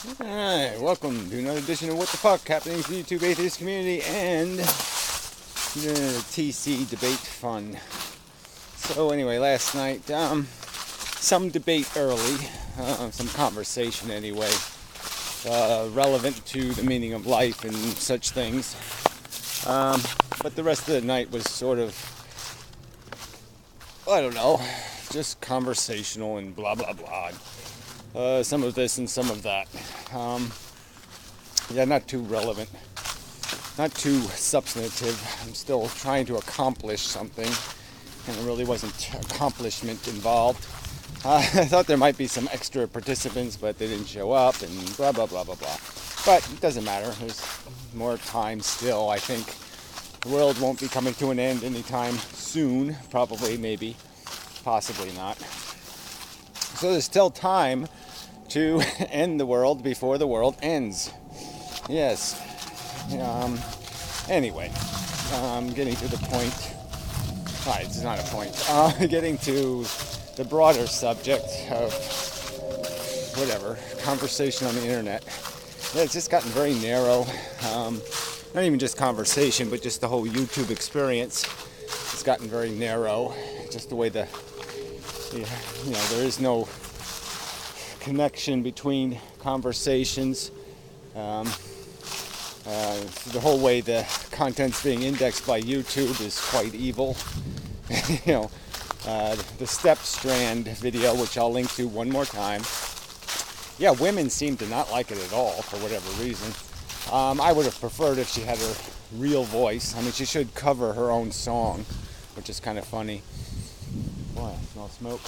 Alright, welcome to another edition of What the Fuck, happening to the YouTube atheist community and the TC debate fun. So anyway, last night, some debate early, some conversation anyway, relevant to the meaning of life and such things. But the rest of the night was sort of, I don't know, just conversational and blah blah blah. Some of this and some of that. Not too relevant, not too substantive. I'm still trying to accomplish something, and there really wasn't accomplishment involved. I thought there might be some extra participants, but they didn't show up, and blah blah blah blah blah. But it doesn't matter. There's more time still. I think the world won't be coming to an end anytime soon. Probably, maybe, possibly not. So there's still time to end the world before the world ends. Yes. Anyway, getting to the point. Alright, it's not a point. Getting to the broader subject of whatever, conversation on the internet. Yeah, it's just gotten very narrow. Not even just conversation, but just the whole YouTube experience. It's gotten very narrow. Just the way there is no connection between conversations. The whole way the content's being indexed by YouTube is quite evil. The step strand video, which I'll link to one more time. Yeah, women seem to not like it at all for whatever reason. I would have preferred if she had her real voice. I mean, she should cover her own song, which is kind of funny. Boy, I smell smoke.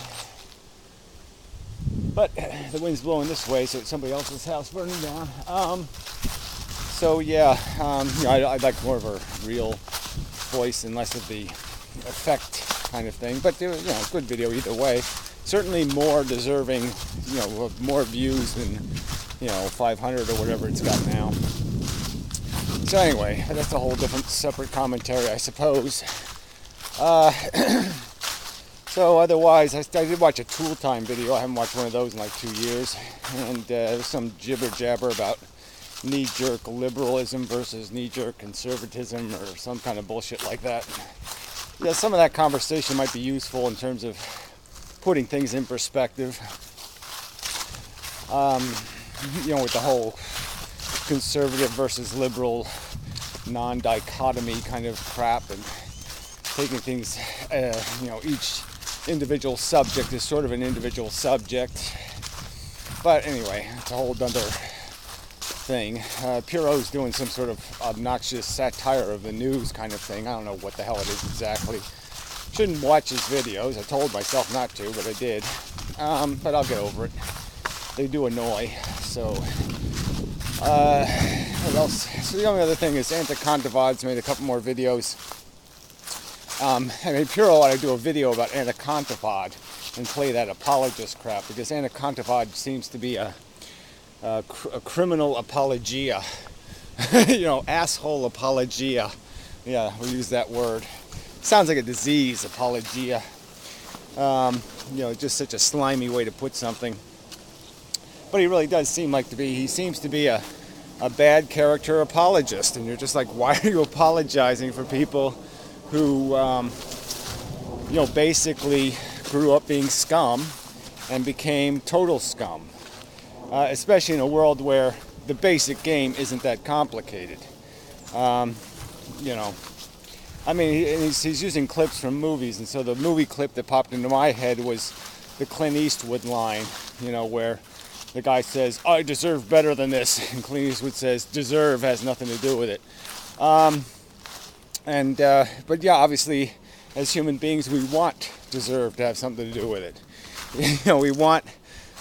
But the wind's blowing this way, so it's somebody else's house burning down. I'd like more of a real voice and less of the effect kind of thing. But good video either way. Certainly more deserving, of more views than 500 or whatever it's got now. So anyway, that's a whole different separate commentary, I suppose. So otherwise, I did watch a Tool Time video. I haven't watched one of those in like 2 years. And there's some jibber-jabber about knee-jerk liberalism versus knee-jerk conservatism or some kind of bullshit like that. Yeah, some of that conversation might be useful in terms of putting things in perspective. With the whole conservative versus liberal non-dichotomy kind of crap and taking things, each individual subject is sort of an individual subject. But anyway, it's a whole other thing. Pierrot's doing some sort of obnoxious satire of the news kind of thing. I don't know what the hell it is exactly. Shouldn't watch his videos. I told myself not to, but I did. But I'll get over it. They do annoy. So, what else? So the only other thing is Anacondavod's made a couple more videos. Pierrot ought to do a video about Anacontavod and play that apologist crap, because Anacontavod seems to be a criminal apologia. Asshole apologia. Yeah, we'll use that word. Sounds like a disease, apologia. Just such a slimy way to put something. But he really does seem like he seems to be a bad character apologist. And you're just like, why are you apologizing for people who, basically grew up being scum and became total scum? Especially in a world where the basic game isn't that complicated. He's using clips from movies, and so the movie clip that popped into my head was the Clint Eastwood line, where the guy says, "I deserve better than this," and Clint Eastwood says, "Deserve has nothing to do with it." But obviously, as human beings, we want deserve to have something to do with it. We want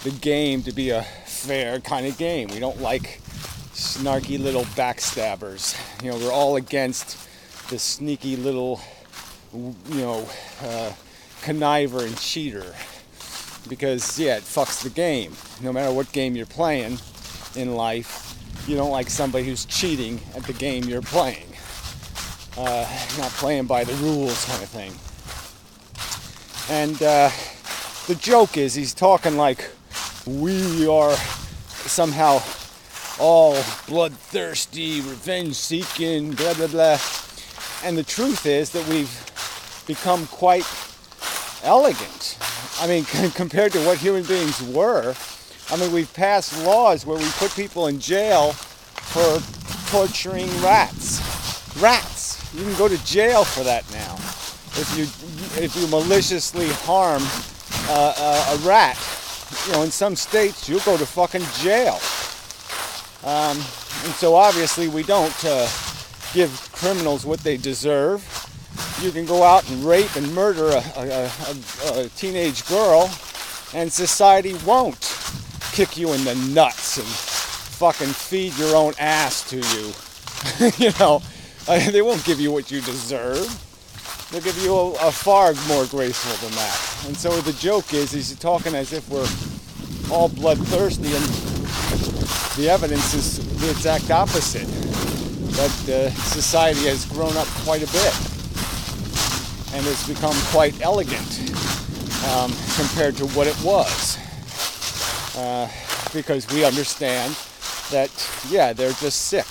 the game to be a fair kind of game. We don't like snarky little backstabbers. We're all against the sneaky little, conniver and cheater. Because, it fucks the game. No matter what game you're playing in life, you don't like somebody who's cheating at the game you're playing. Not playing by the rules kind of thing. And the joke is he's talking like we are somehow all bloodthirsty, revenge-seeking, blah, blah, blah. And the truth is that we've become quite elegant. I mean, compared to what human beings were. I mean, we've passed laws where we put people in jail for torturing rats. Rats. You can go to jail for that now. If you maliciously harm a rat, you know, in some states you'll go to fucking jail. And so obviously we don't give criminals what they deserve. You can go out and rape and murder a teenage girl, and society won't kick you in the nuts and fucking feed your own ass to you. You know, they won't give you what you deserve. They'll give you a far more graceful than that. And so the joke is, he's talking as if we're all bloodthirsty, and the evidence is the exact opposite. That society has grown up quite a bit and has become quite elegant compared to what it was. Because we understand that, yeah, they're just sick.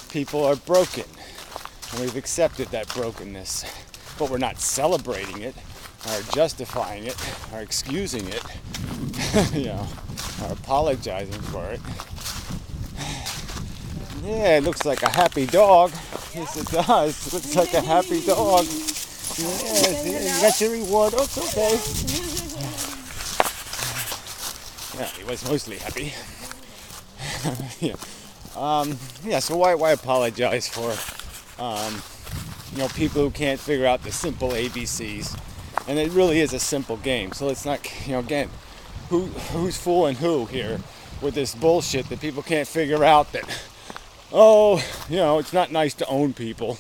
People are broken. And we've accepted that brokenness. But we're not celebrating it, or justifying it, or excusing it, you know, or apologizing for it. Yeah, it looks like a happy dog. Yes, it does. It looks like a happy dog. Yes, you got your reward. Oh, it's okay. Yeah, he was mostly happy. Yeah. So why apologize for, you know, people who can't figure out the simple ABCs? And it really is a simple game. So it's not, you know, again, who's fooling who here with this bullshit that people can't figure out that, oh, you know, it's not nice to own people.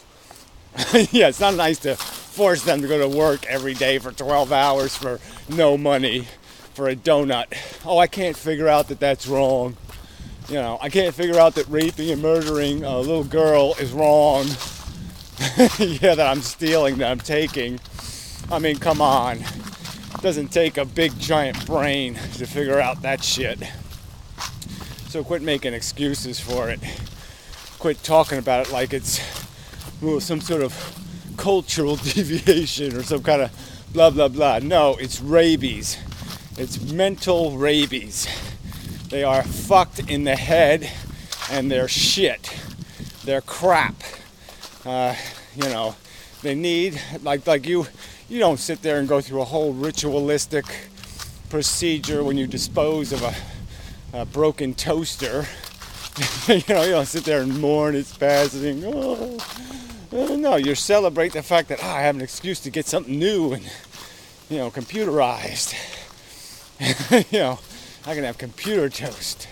Yeah, it's not nice to force them to go to work every day for 12 hours for no money for a donut. Oh, I can't figure out that that's wrong. You know, I can't figure out that raping and murdering a little girl is wrong. Yeah, that I'm stealing, that I'm taking. I mean, come on. It doesn't take a big giant brain to figure out that shit. So quit making excuses for it. Quit talking about it like it's some sort of cultural deviation or some kind of blah, blah, blah. No, it's rabies. It's mental rabies. They are fucked in the head, and they're shit. They're crap. You know, they need, like you don't sit there and go through a whole ritualistic procedure when you dispose of a broken toaster. You know, you don't sit there and mourn its passing. Oh, no, you celebrate the fact that I have an excuse to get something new and, you know, computerized. You know, I can have computer toast.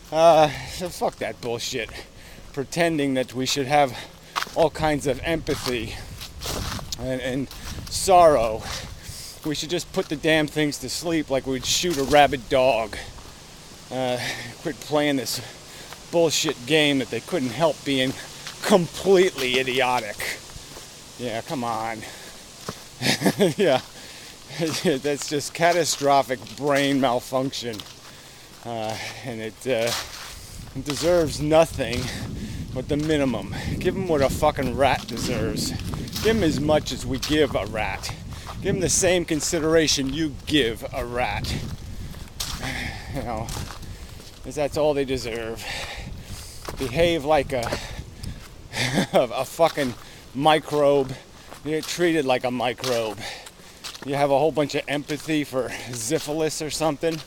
So fuck that bullshit. Pretending that we should have all kinds of empathy and sorrow. We should just put the damn things to sleep like we'd shoot a rabid dog. Quit playing this bullshit game that they couldn't help being completely idiotic. Yeah, come on. Yeah. That's just catastrophic brain malfunction. And it deserves nothing but the minimum. Give him what a fucking rat deserves. Give him as much as we give a rat. Give him the same consideration you give a rat. You know, because that's all they deserve. Behave like a fucking microbe. You get treated like a microbe. You have a whole bunch of empathy for syphilis or something.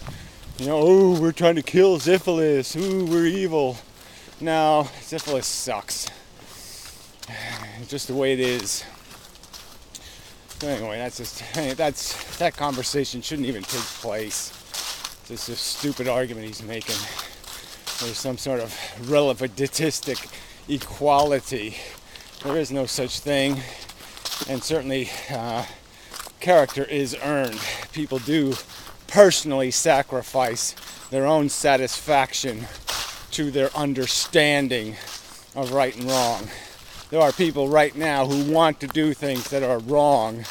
You know, oh, we're trying to kill syphilis. Ooh, we're evil. No, syphilis sucks. It's just the way it is. So anyway, that conversation shouldn't even take place. It's just a stupid argument he's making. There's some sort of relativistic equality. There is no such thing, and certainly character is earned. People do personally sacrifice their own satisfaction to their understanding of right and wrong. There are people right now who want to do things that are wrong,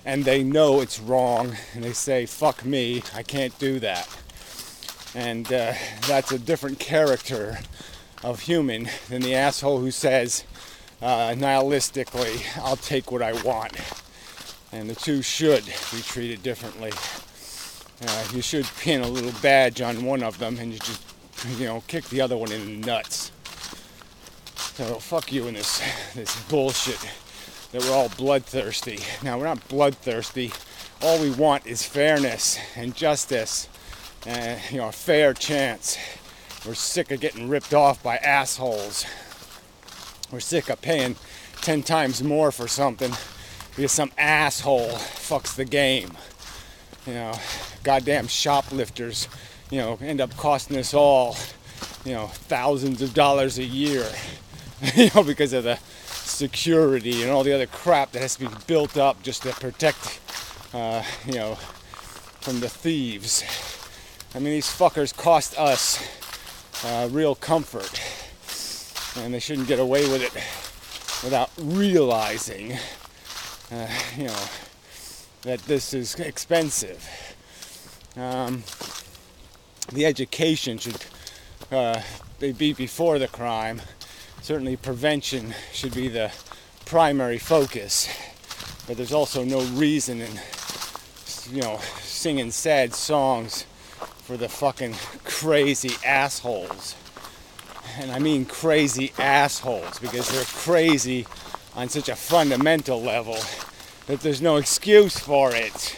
and they know it's wrong, and they say, fuck me, I can't do that. And that's a different character of human than the asshole who says nihilistically, I'll take what I want. And the two should be treated differently. You should pin a little badge on one of them and you just, kick the other one in the nuts. So fuck you and this bullshit that we're all bloodthirsty. Now, we're not bloodthirsty. All we want is fairness and justice. A fair chance. We're sick of getting ripped off by assholes. We're sick of paying 10 times more for something because some asshole fucks the game. Goddamn shoplifters, end up costing us all, thousands of dollars a year, because of the security and all the other crap that has to be built up just to protect, from the thieves. I mean, these fuckers cost us real comfort, and they shouldn't get away with it without realizing, that this is expensive. The education should be before the crime. Certainly prevention should be the primary focus. But there's also no reason in, singing sad songs for the fucking crazy assholes. And I mean crazy assholes because they're crazy on such a fundamental level that there's no excuse for it.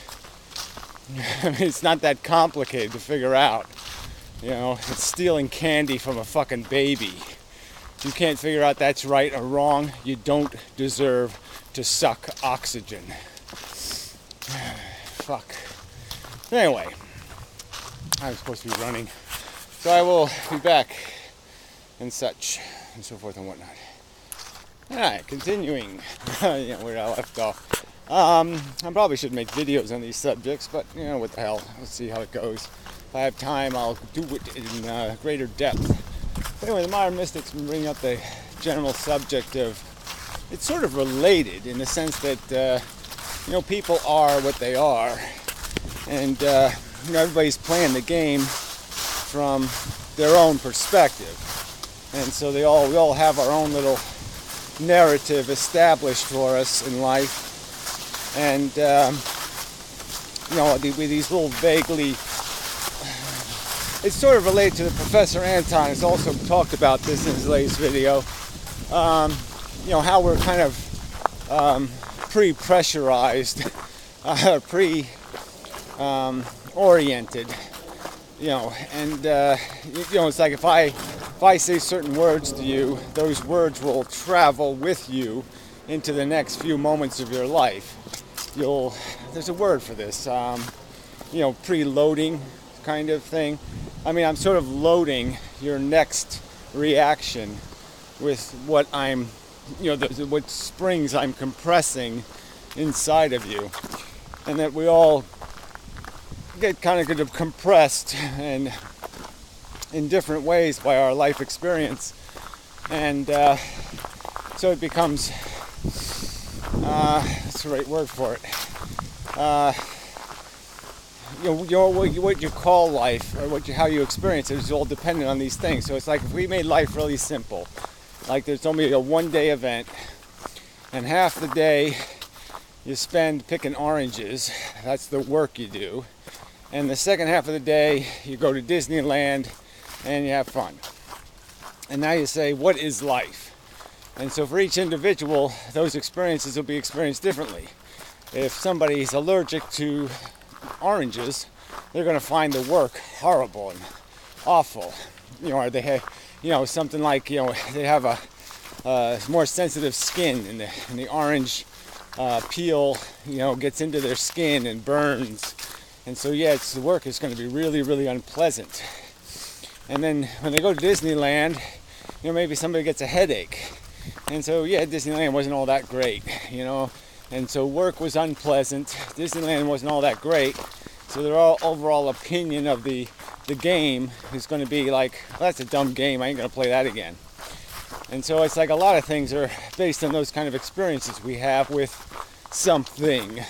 I mean, it's not that complicated to figure out. It's stealing candy from a fucking baby. If you can't figure out that's right or wrong, you don't deserve to suck oxygen. Fuck. Anyway, I'm supposed to be running. So I will be back and such and so forth and whatnot. Alright, continuing where I left off. I probably should make videos on these subjects, but what the hell, let's see how it goes. If I have time, I'll do it in greater depth. But anyway, the modern mystics bring up the general subject of, it's sort of related in the sense that people are what they are, and everybody's playing the game from their own perspective, and so we all have our own little narrative established for us in life. And with these little vaguely, it's sort of related to the Professor Anton has also talked about this in his latest video. How we're kind of pre-pressurized, oriented. And it's like if I say certain words to you, those words will travel with you into the next few moments of your life. There's a word for this, preloading kind of thing. I mean, I'm sort of loading your next reaction with what I'm, what springs I'm compressing inside of you. And that we all get kind of compressed and in different ways by our life experience. And so it becomes, that's the right word for it. What you call life or how you experience it is all dependent on these things. So it's like if we made life really simple, like there's only a one-day event, and half the day you spend picking oranges. That's the work you do. And the second half of the day you go to Disneyland and you have fun. And now you say, what is life? And so for each individual, those experiences will be experienced differently. If somebody's allergic to oranges, they're going to find the work horrible and awful. Or they have, something like, they have a more sensitive skin, and the orange peel, gets into their skin and burns. And so, the work is going to be really, really unpleasant. And then when they go to Disneyland, maybe somebody gets a headache. And so, Disneyland wasn't all that great, And so work was unpleasant. Disneyland wasn't all that great. So their overall opinion of the game is going to be like, well, that's a dumb game. I ain't going to play that again. And so it's like a lot of things are based on those kind of experiences we have with something.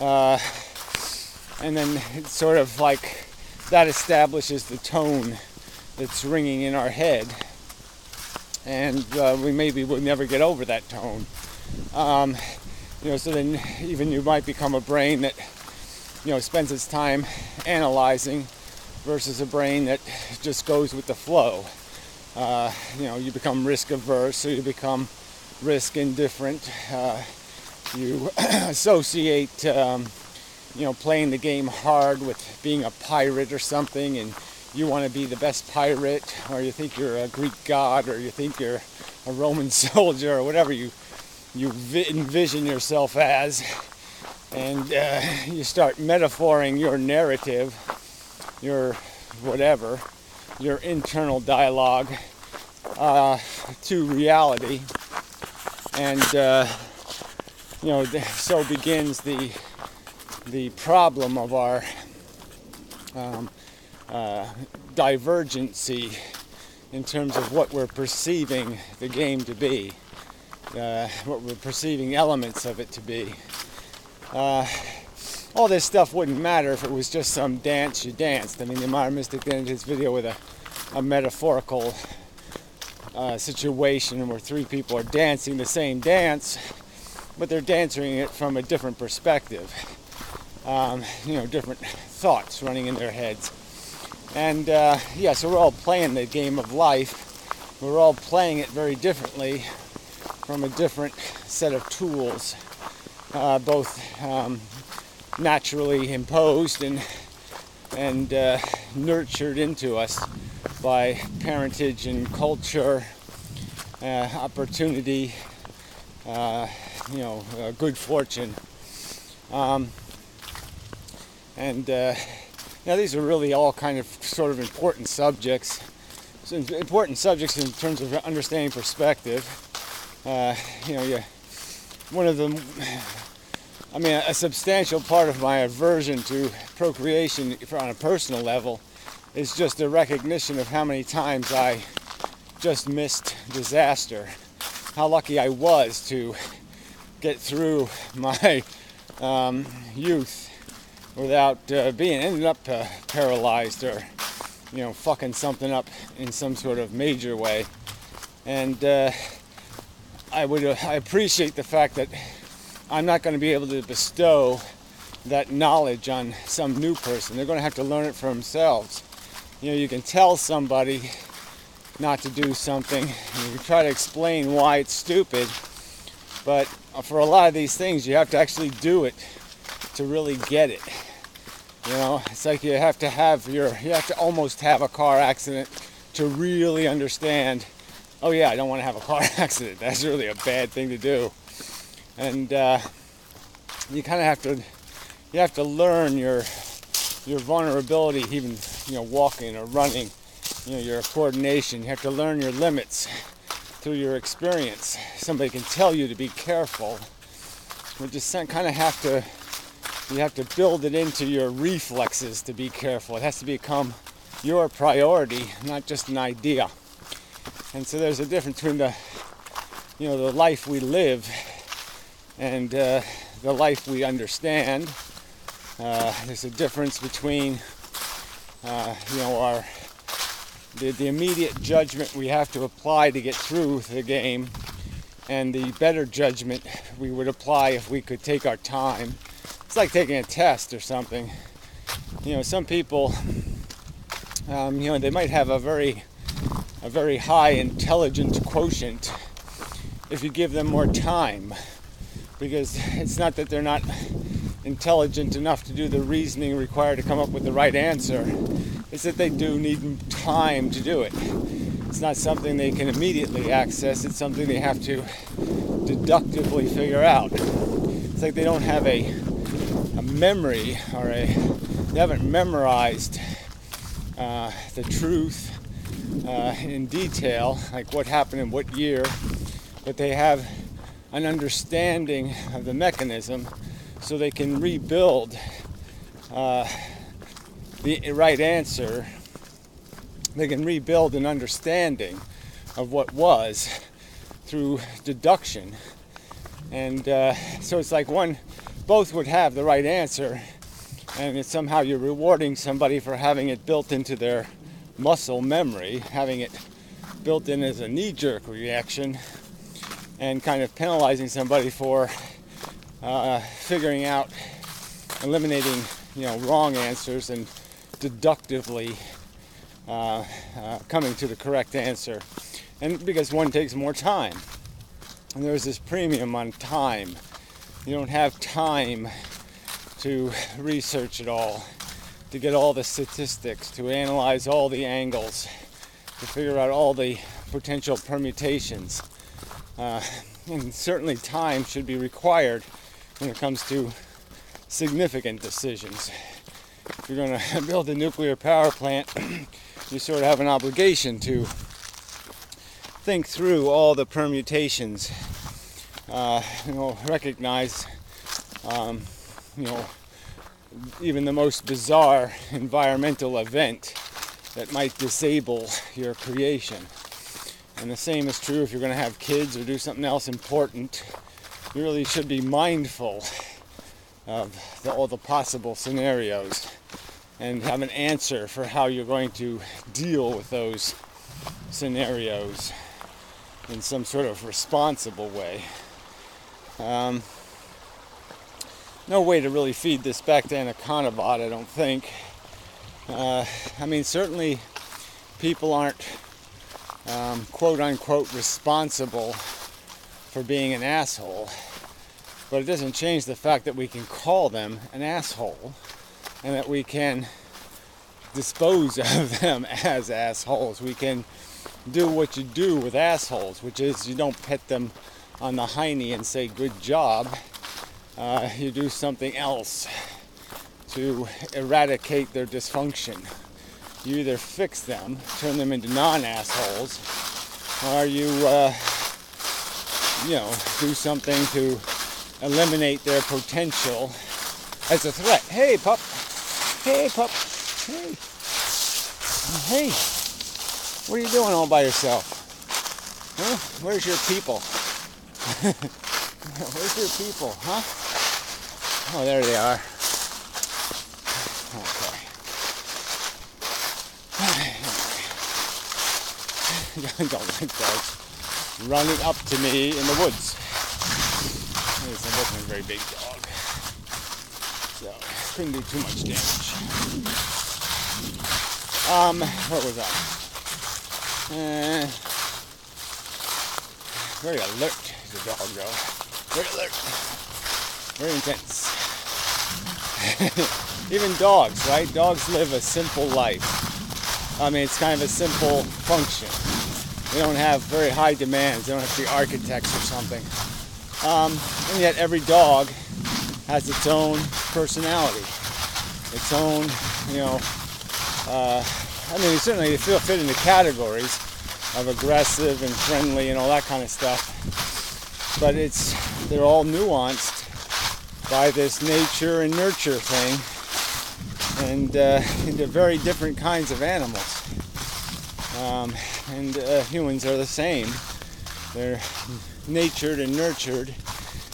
And then it's sort of like that establishes the tone that's ringing in our head, and we maybe will never get over that tone. So then even you might become a brain that spends its time analyzing versus a brain that just goes with the flow. You become risk averse, or you become risk indifferent. You associate playing the game hard with being a pirate or something, and you want to be the best pirate, or you think you're a Greek god, or you think you're a Roman soldier, or whatever you envision yourself as, and you start metaphoring your narrative, your whatever, your internal dialogue to reality, and so begins the problem of our divergency in terms of what we're perceiving the game to be, what we're perceiving elements of it to be. All this stuff wouldn't matter if it was just some dance you danced. I mean, the modern mystic ended his video with a metaphorical situation where three people are dancing the same dance, but they're dancing it from a different perspective. Different thoughts running in their heads. And so we're all playing the game of life. We're all playing it very differently from a different set of tools, both naturally imposed and nurtured into us by parentage and culture, opportunity, good fortune. These are really all kind of sort of important subjects. So important subjects in terms of understanding perspective. One of them, a substantial part of my aversion to procreation on a personal level is just a recognition of how many times I just missed disaster. How lucky I was to get through my youth without ended up paralyzed or, fucking something up in some sort of major way. And I appreciate the fact that I'm not going to be able to bestow that knowledge on some new person. They're going to have to learn it for themselves. You can tell somebody not to do something, and you can try to explain why it's stupid, but for a lot of these things, you have to actually do it to really get it. It's like you have to almost have a car accident to really understand, oh yeah, I don't want to have a car accident. That's really a bad thing to do. And you kind of have to learn your vulnerability, even walking or running, your coordination. You have to learn your limits through your experience. Somebody can tell you to be careful, but just kind of you have to build it into your reflexes to be careful. It has to become your priority, not just an idea. And so there's a difference between the life we live and the life we understand. There's a difference between the immediate judgment we have to apply to get through the game and the better judgment we would apply if we could take our time. It's like taking a test or something. Some people, they might have a very high intelligence quotient if you give them more time, because it's not that they're not intelligent enough to do the reasoning required to come up with the right answer. It's that they do need time to do it. It's not something they can immediately access. It's something they have to deductively figure out. It's like they don't have a memory, or they haven't memorized the truth in detail, like what happened in what year, but they have an understanding of the mechanism, so they can rebuild the right answer. They can rebuild an understanding of what was through deduction. And so it's like both would have the right answer, and it's somehow you're rewarding somebody for having it built into their muscle memory, having it built in as a knee-jerk reaction, and kind of penalizing somebody for figuring out, eliminating, wrong answers and deductively coming to the correct answer. And because one takes more time, and there's this premium on time. You don't have time to research it all, to get all the statistics, to analyze all the angles, to figure out all the potential permutations. And certainly time should be required when it comes to significant decisions. If you're going to build a nuclear power plant, you sort of have an obligation to think through all the permutations, recognize, even the most bizarre environmental event that might disable your creation. And the same is true if you're going to have kids or do something else important. You really should be mindful of all the possible scenarios and have an answer for how you're going to deal with those scenarios in some sort of responsible way. No way to really feed this back to Anaconabot, I don't think. Certainly people aren't quote-unquote responsible for being an asshole, but it doesn't change the fact that we can call them an asshole and that we can dispose of them as assholes. We can do what you do with assholes, which is you don't pet them on the hiney and say good job. You do something else to eradicate their dysfunction. You either fix them, turn them into non-assholes, or you do something to eliminate their potential as a threat. Hey pup, hey pup, hey, hey, what are you doing all by yourself? Huh? Where's your people? Where's your people, huh? Oh, there they are. Okay. I don't like dogs running up to me in the woods. This wasn't a very big dog, so couldn't do too much damage. Where was I? Very alert, the dog though. Very alert. Very intense. Even dogs, right? Dogs live a simple life. It's kind of a simple function. They don't have very high demands. They don't have to be architects or something. And yet every dog has its own personality. Its own, certainly they fit into categories of aggressive and friendly and all that kind of stuff. But they're all nuanced by this nature and nurture thing, and into very different kinds of animals. Humans are the same. They're natured and nurtured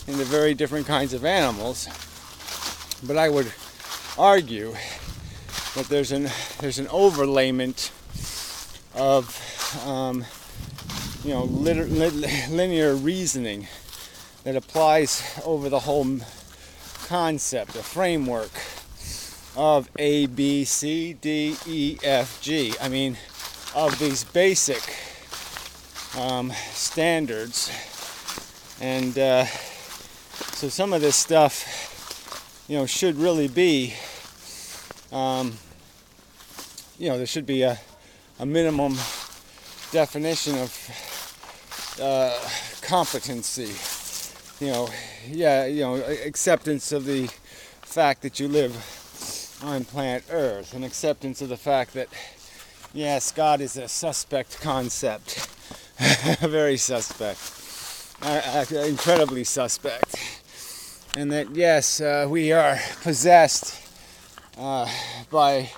into very different kinds of animals. But I would argue that there's an overlayment of linear reasoning that applies over the whole concept, a framework of A, B, C, D, E, F, G. Of these basic standards. And so some of this stuff, should really be, there should be a minimum definition of competency. Acceptance of the fact that you live on planet Earth, and acceptance of the fact that, yes, God is a suspect concept, very suspect, incredibly suspect, and that, yes, we are possessed by,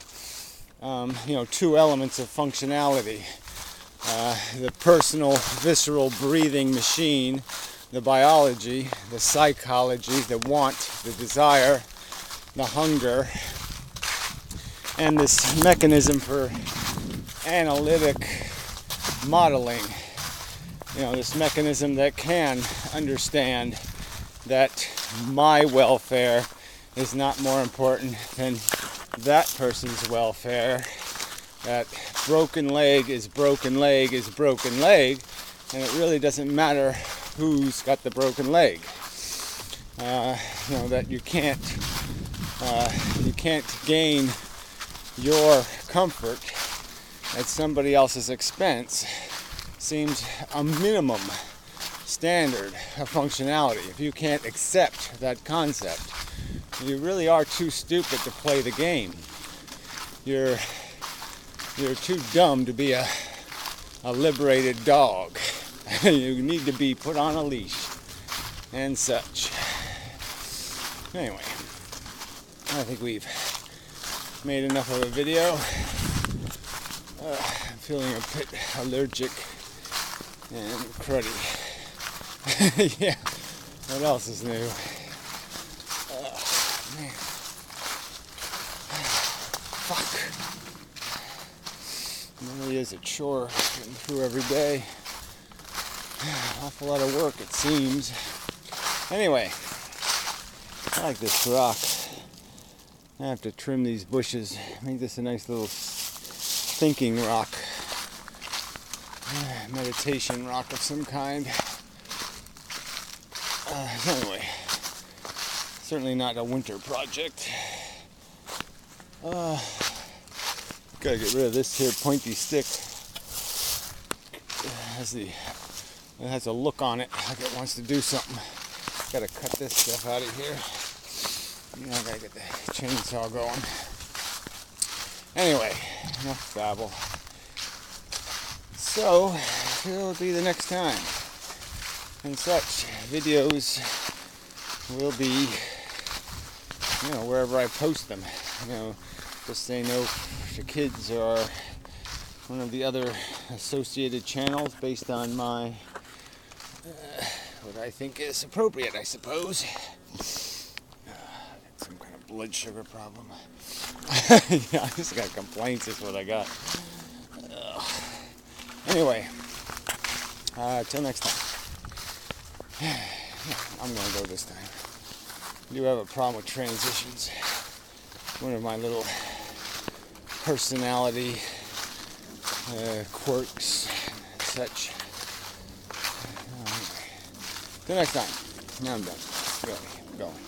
two elements of functionality. The personal, visceral, breathing machine, the biology, the psychology, the want, the desire, the hunger, and this mechanism for analytic modeling, this mechanism that can understand that my welfare is not more important than that person's welfare, that broken leg is broken leg is broken leg, and it really doesn't matter who's got the broken leg. That you can't gain your comfort at somebody else's expense seems a minimum standard of functionality. If you can't accept that concept, you really are too stupid to play the game. You're too dumb to be a liberated dog. You need to be put on a leash and such. Anyway, I think we've made enough of a video. I'm feeling a bit allergic and cruddy. Yeah, what else is new? Man. Fuck. It really is a chore getting through every day. Awful lot of work, it seems. Anyway, I like this rock. I have to trim these bushes, make this a nice little thinking rock. Meditation rock of some kind. Anyway, certainly not a winter project. Gotta get rid of this here pointy stick. It has a look on it like it wants to do something. Gotta cut this stuff out of here. I gotta get the chainsaw going. Anyway, enough babble. So, it'll be the next time. And such videos will be, wherever I post them. Just say no to kids or one of the other associated channels based on my what I think is appropriate, I suppose. Some kind of blood sugar problem. Yeah, I just got complaints, is what I got. Anyway, till next time. I'm gonna go this time. I do have a problem with transitions. One of my little personality quirks and such. Anyway, till next time. Now I'm done. Going.